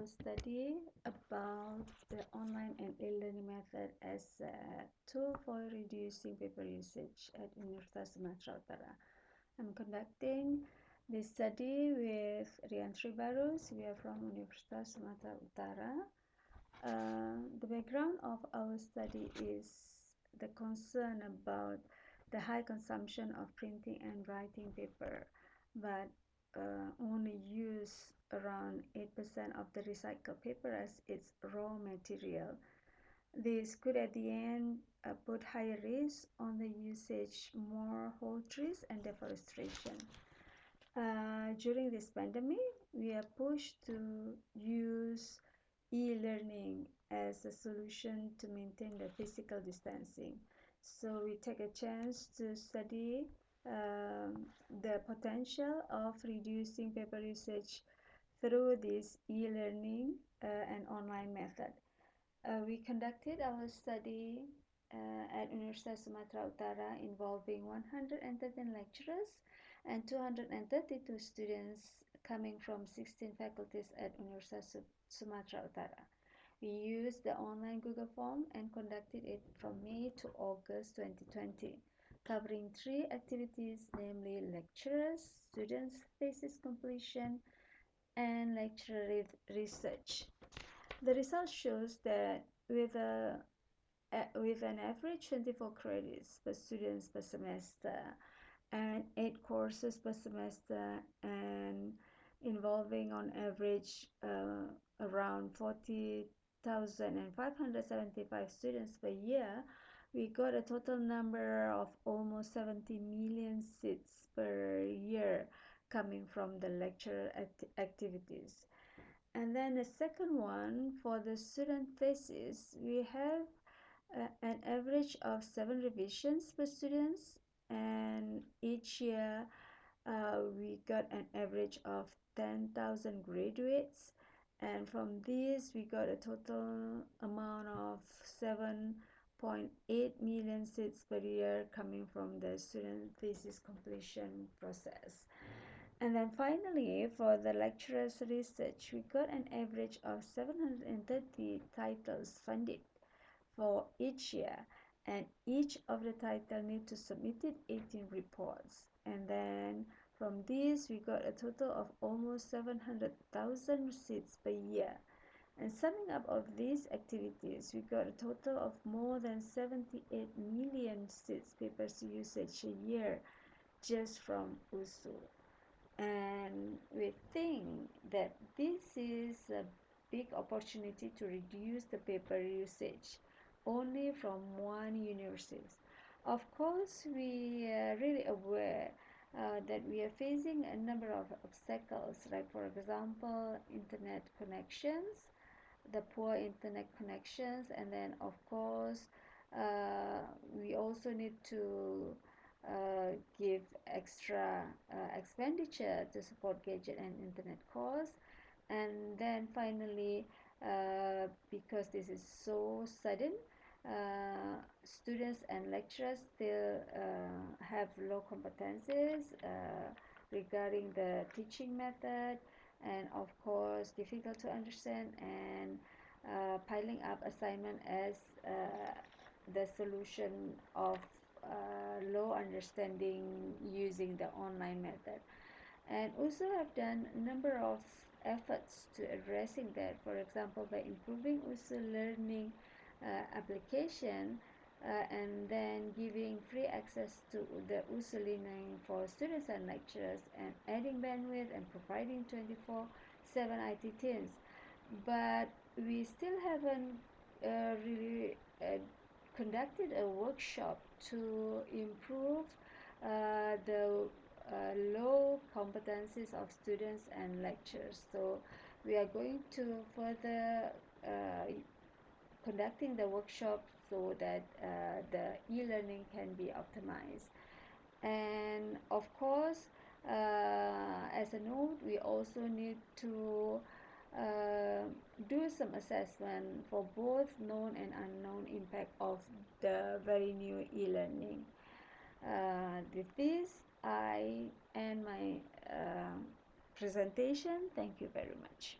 our study about the online and e-learning method as a tool for reducing paper usage at Universitas Sumatera Utara. I'm conducting this study with Rian Tribarus. We are from Universitas Sumatera Utara. The background of our study is the concern about the high consumption of printing and writing paper, but only use around 8% of the recycled paper as its raw material. This could at the end put higher risk on the usage more whole trees and deforestation. During this pandemic, we are pushed to use e-learning as a solution to maintain the physical distancing. So we take a chance to study the potential of reducing paper usage through this e-learning and online method. We conducted our study at Universitas Sumatera Utara involving 113 lecturers and 232 students coming from 16 faculties at Universitas Sumatera Utara. We used the online Google form and conducted it from May to August 2020, covering 3 activities, namely lecturers, students' thesis completion, and lecturer research. The result shows that with an average 24 credits per student per semester and 8 courses per semester and involving on average around 40,575 students per year, we got a total number of almost 70 million seats per year coming from the lecture activities. And then the second one, for the student thesis, we have an average of 7 revisions per students, and each year we got an average of 10,000 graduates, and from these we got a total amount of 7.8 million seats per year coming from the student thesis completion process. And then finally, for the lecturers' research, we got an average of 730 titles funded for each year, and each of the titles need to submit 18 reports. And then from these, we got a total of almost 700,000 seats per year. And summing up of these activities, we got a total of more than 78 million seats papers usage a year just from USU. And we think that this is a big opportunity to reduce the paper usage only from one university. Of course, we are really aware that we are facing a number of obstacles, like for example, internet connections, the poor internet connections, and then of course, we also need to give extra expenditure to support gadget and internet costs. And then finally, because this is so sudden, students and lecturers still have low competencies regarding the teaching method, and of course difficult to understand, and piling up assignment as the solution of low understanding using the online method. And also have done a number of efforts to addressing that, for example by improving USU learning application and then giving free access to the USU learning for students and lecturers, and adding bandwidth and providing 24/7 IT teams. But we still haven't really conducted a workshop to improve the low competencies of students and lecturers. So we are going to further conducting the workshop so that the e-learning can be optimized. And of course, as a note, we also need to do some assessment for both known and unknown impact of the very new e-learning. With this, I end my presentation. Thank you very much.